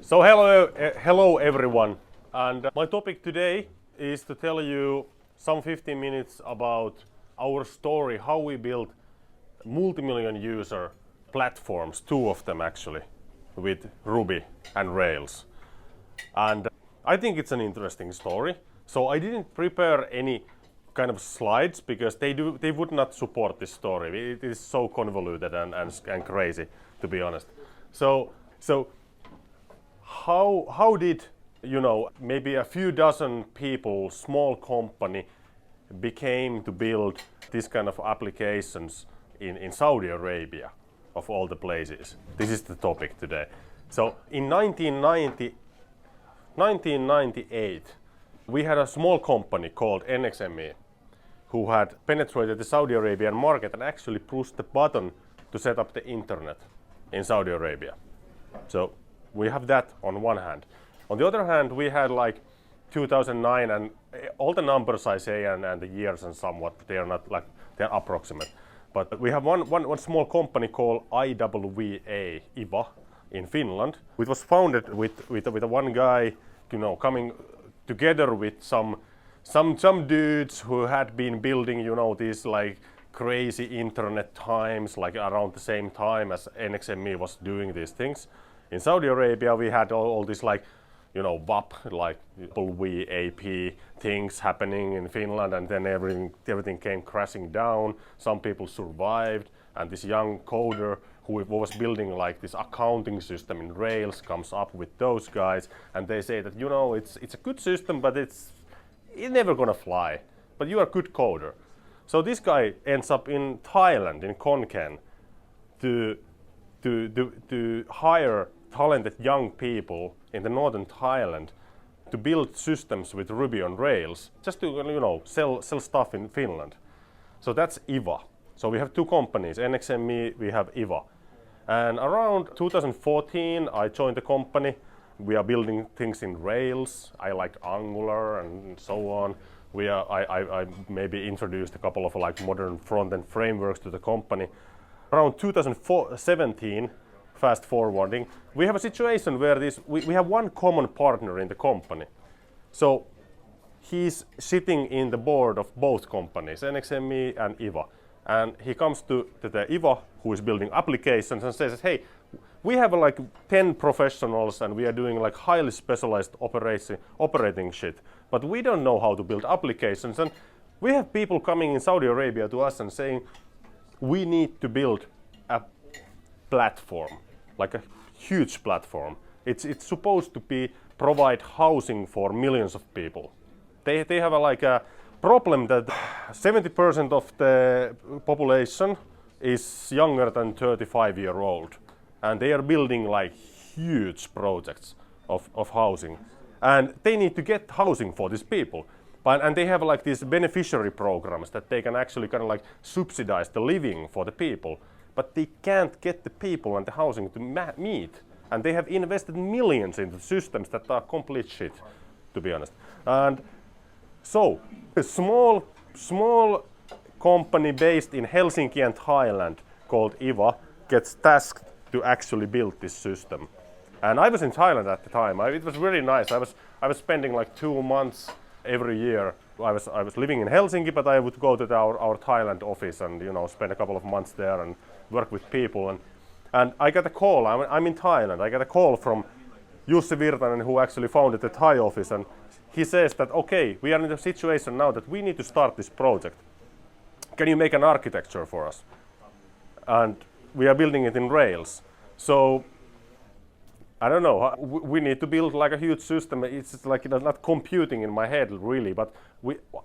So hello everyone, and my topic today is to tell you some 15 minutes about our story, how we built multi-million user platforms, two of them actually, with Ruby and Rails. And I think it's an interesting story. So I didn't prepare any kind of slides because they would not support this story. It is so convoluted and crazy, to be honest. So how did, maybe a few dozen people, small company, became to build this kind of applications in Saudi Arabia, of all the places? This is the topic today. So in 1998, we had a small company called NXME who had penetrated the Saudi Arabian market and actually pushed the button to set up the internet in Saudi Arabia. So we have that on one hand. On the other hand, we had like 2009, and all the numbers I say and the years and somewhat, they are not like, they're approximate. But we have one small company called IWA in Finland. It was founded with one guy, coming together with some dudes who had been building, these like crazy internet times, like around the same time as NXME was doing these things. In Saudi Arabia, we had all these like, WAP, like WAP things happening in Finland, and then everything came crashing down. Some people survived, and this young coder who was building like this accounting system in Rails comes up with those guys, and they say that, it's a good system, but it's never gonna fly. But you are a good coder. So this guy ends up in Thailand, in Khon Kaen, to hire talented young people in the northern Thailand to build systems with Ruby on Rails, just to sell stuff in Finland. So that's IWA. So we have two companies, NXME, we have IWA. And around 2014, I joined the company. We are building things in Rails. I like Angular and so on. I maybe introduced a couple of like modern front-end frameworks to the company. Around 2017, fast forwarding, we have a situation where we have one common partner in the company. So he's sitting in the board of both companies, NXME and IWA. And he comes to the IWA, who is building applications, and says, hey, we have like 10 professionals and we are doing like highly specialized operating shit, but we don't know how to build applications. And we have people coming in Saudi Arabia to us and saying, we need to build a platform, like a huge platform. It's supposed to provide housing for millions of people. They have a problem that 70% of the population is younger than 35-year-old, and they are building like huge projects of housing, and they need to get housing for these people. And they have like these beneficiary programs that they can actually kind of like subsidize the living for the people, but they can't get the people and the housing to meet. And they have invested millions into systems that are complete shit, to be honest. And so a small company based in Helsinki and Thailand called IWA gets tasked to actually build this system. And I was in Thailand at the time. It was really nice. I was spending like 2 months every year. I was living in Helsinki, but I would go to our Thailand office and spend a couple of months there and work with people. And I got a call. I'm in Thailand. I got a call from Jussi Virtanen, who actually founded the Thai office, and he says that, okay, we are in a situation now that we need to start this project. Can you make an architecture for us? And we are building it in Rails. So I don't know, we need to build like a huge system. It's like not computing in my head really, but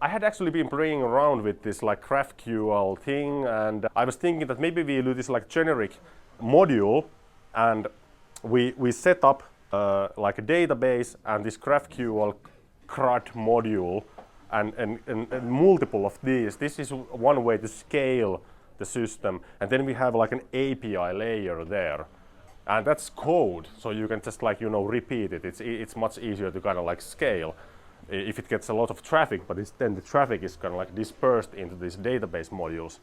I had actually been playing around with this like GraphQL thing, and I was thinking that maybe we do this like generic module, and we set up like a database and this GraphQL CRUD module and multiple of these. This is one way to scale the system, and then we have like an API layer there. And that's code, so you can just like repeat it. It's much easier to kind of like scale if it gets a lot of traffic, but then the traffic is kind of like dispersed into these database modules.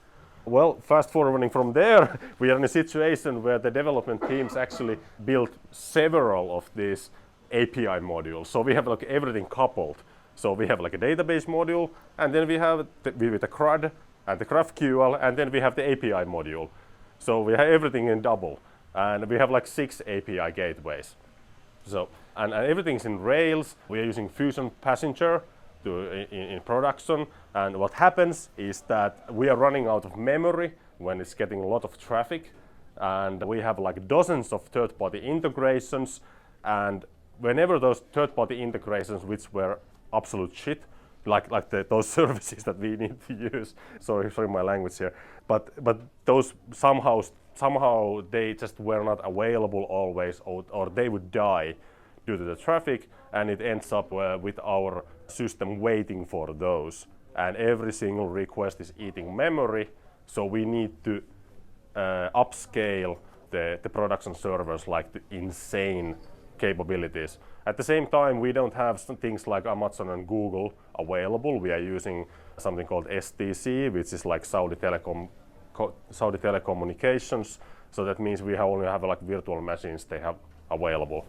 Well, fast forwarding from there, we are in a situation where the development teams actually built several of these API modules. So we have like everything coupled. So we have like a database module, and then we have with the CRUD and the GraphQL, and then we have the API module. So we have everything in double, and we have like 6 API gateways. So and everything's in Rails. We are using Fusion Passenger in production, and what happens is that we are running out of memory when it's getting a lot of traffic, and we have like dozens of third-party integrations, and whenever those third-party integrations, which were absolute shit, like those services that we need to use, sorry my language here, but those somehow they just were not available always, or they would die due to the traffic, and it ends up with our system waiting for those, and every single request is eating memory, so we need to upscale the production servers like the insane capabilities. At the same time, we don't have some things like Amazon and Google available. We are using something called STC, which is like Saudi Telecommunications, so that means we only have like virtual machines they have available.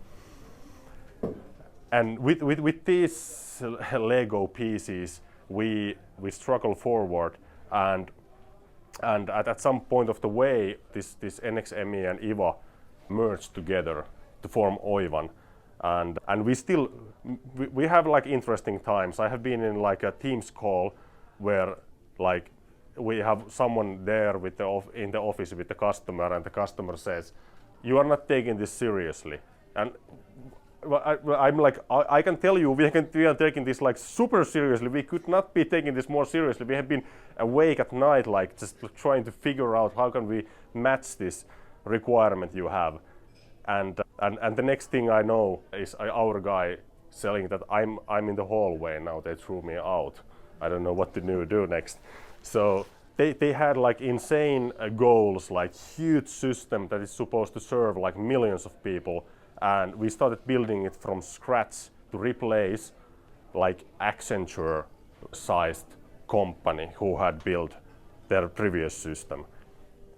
And with these Lego pieces, we struggle forward, and at some point of the way, this NXME and IVA merged together to form Oivan, and we have like interesting times. I have been in like a Teams call where like we have someone there in the office with the customer, and the customer says, "You are not taking this seriously," and I'm like, I can tell you, we are taking this like super seriously. We could not be taking this more seriously. We have been awake at night, like just trying to figure out how can we match this requirement you have. And the next thing I know is our guy saying that I'm in the hallway now. They threw me out. I don't know what to do next. So they had like insane goals, like huge system that is supposed to serve like millions of people. And we started building it from scratch to replace like Accenture-sized company who had built their previous system.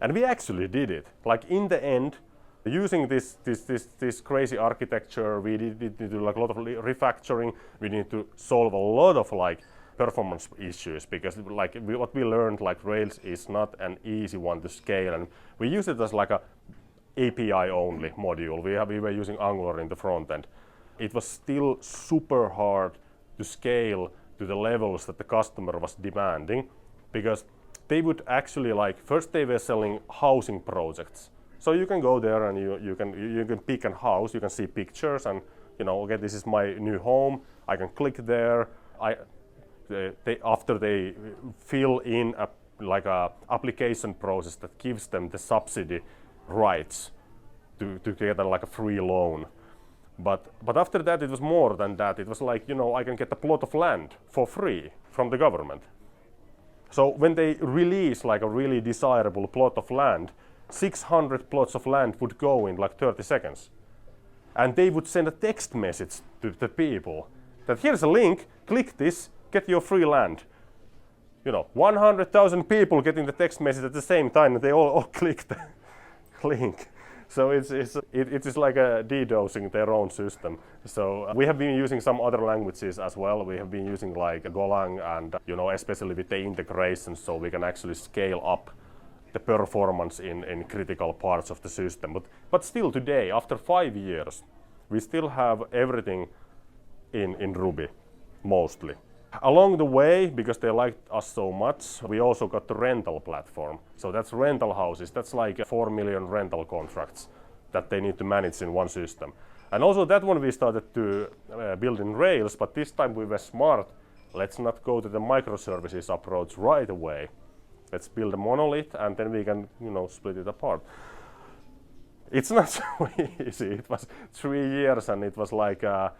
And we actually did it. Like in the end, using this crazy architecture, we need to do like a lot of refactoring. We need to solve a lot of like performance issues, because like what we learned, like Rails is not an easy one to scale, and we use it as like a API only module. We were using Angular in the front end. It was still super hard to scale to the levels that the customer was demanding, because they would actually like, first they were selling housing projects. So you can go there and you can pick a house, you can see pictures, and okay, this is my new home. I can click there. After they fill in a application process that gives them the subsidy rights to get like a free loan. But after that it was more than that. It was like, I can get a plot of land for free from the government. So when they release like a really desirable plot of land, 600 plots of land would go in like 30 seconds. And they would send a text message to the people that here's a link, click this, get your free land. 100,000 people getting the text message at the same time, and they all clicked the link. So it is like a DDoSing their own system. So we have been using some other languages as well. We have been using like Golang, and especially with the integration, so we can actually scale up the performance in critical parts of the system. But still today, after 5 years, we still have everything in Ruby, mostly. Along the way, because they liked us so much, we also got the rental platform. So that's rental houses. That's like 4 million rental contracts that they need to manage in one system. And also that one we started to build in Rails, but this time we were smart. Let's not go to the microservices approach right away. Let's build a monolith, and then we can, split it apart. It's not so easy. It was 3 years, and it was like a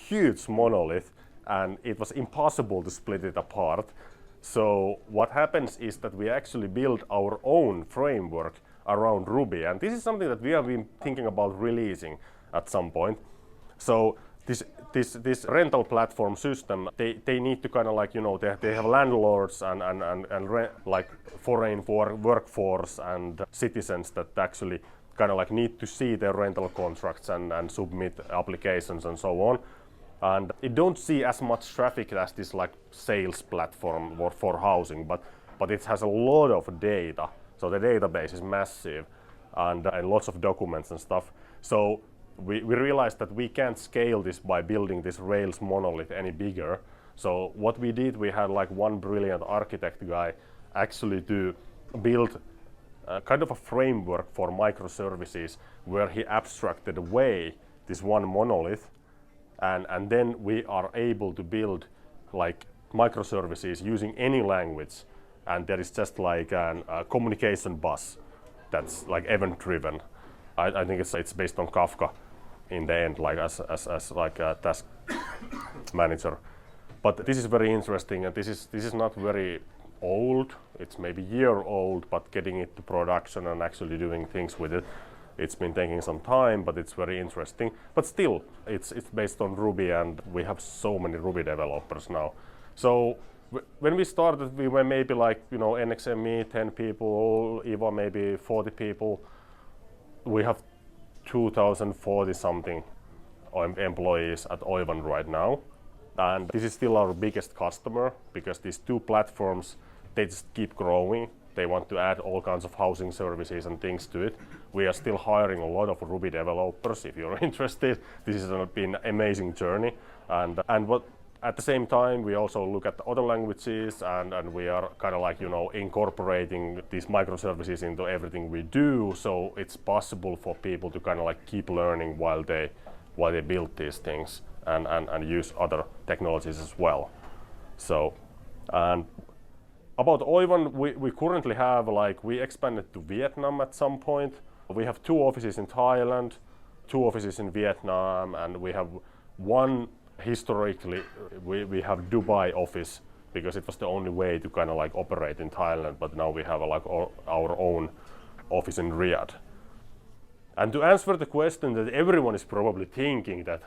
huge monolith, and it was impossible to split it apart. So what happens is that we actually build our own framework around Ruby, and this is something that we have been thinking about releasing at some point. So this rental platform system, they need to kind of like, you know, they have landlords and like foreign workforce and citizens that actually kind of like need to see their rental contracts and submit applications and so on. And it don't see as much traffic as this like sales platform for housing, but it has a lot of data. So the database is massive and lots of documents and stuff. So we realized that we can't scale this by building this Rails monolith any bigger. So what we did, we had like one brilliant architect guy actually to build kind of a framework for microservices where he abstracted away this one monolith, and then we are able to build like microservices using any language, and there is just like a communication bus that's like event driven. I think it's based on Kafka in the end, like as like a task manager. But this is very interesting, and this is not very old. It's maybe a year old, but getting it to production and actually doing things with it, it's been taking some time, but it's very interesting. But still, it's based on Ruby, and we have so many Ruby developers now. So when we started, we were maybe like, you know, NXME 10 people, Oivan maybe 40 people. We have 2,040 something employees at Oivan right now, and this is still our biggest customer because these two platforms, they just keep growing. They want to add all kinds of housing services and things to it. We are still hiring a lot of Ruby developers. If you're interested, this has been an amazing journey. And what at the same time, we also look at the other languages, and we are kind of like, you know, incorporating these microservices into everything we do. So it's possible for people to kind of like keep learning while they build these things and use other technologies as well. So, and about Oivan, we currently have like, we expanded to Vietnam at some point. We have 2 offices in Thailand, 2 offices in Vietnam, and we have one. Historically, we have Dubai office because it was the only way to kind of like operate in Thailand, but now we have like our own office in Riyadh. And to answer the question that everyone is probably thinking, that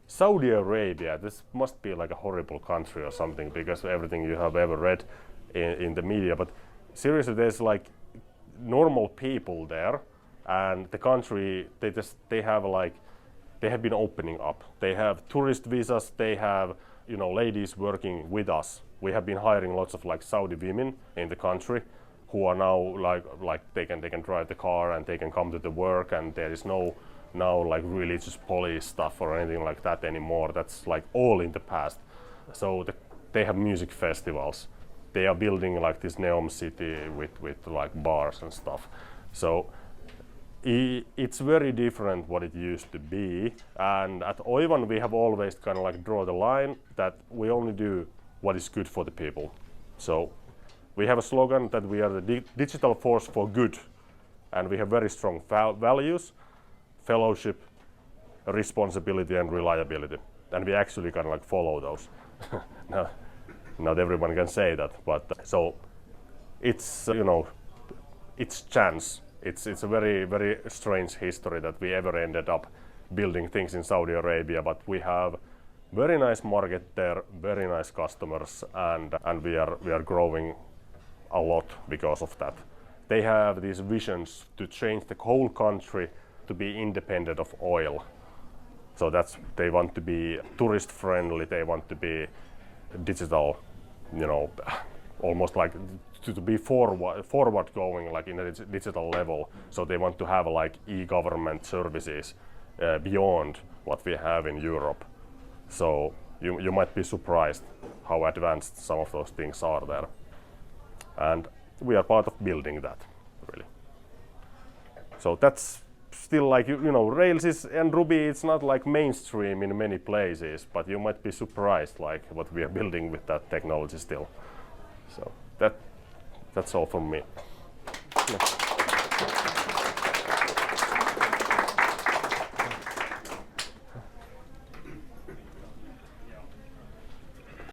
Saudi Arabia, this must be like a horrible country or something because of everything you have ever read in the media, but seriously, there's like normal people there, and the country, they have been opening up. They have tourist visas, they have, you know, ladies working with us. We have been hiring lots of like Saudi women in the country who are now like they can drive the car and they can come to the work, and there is no now like religious police stuff or anything like that anymore. That's like all in the past. So they have music festivals. They are building like this Neom city with like bars and stuff. So it's very different what it used to be, and at Oivan we have always kind of like draw the line that we only do what is good for the people. So we have a slogan that we are the digital force for good, and we have very strong values: fellowship, responsibility, and reliability. And we actually kind of like follow those. Not everyone can say that, but so it's, you know, it's chance. It's a very, very strange history that we ever ended up building things in Saudi Arabia, but we have very nice market there, very nice customers, and we are growing a lot because of that. They have these visions to change the whole country to be independent of oil. So they want to be tourist friendly, they want to be digital, you know, almost like to be forward going, like in a digital level. So they want to have like e-government services beyond what we have in Europe. So you might be surprised how advanced some of those things are there. And we are part of building that, really. So that's still like, you know, Rails and Ruby, it's not like mainstream in many places, but you might be surprised like what we are building with that technology still. So that's all from me. Yeah.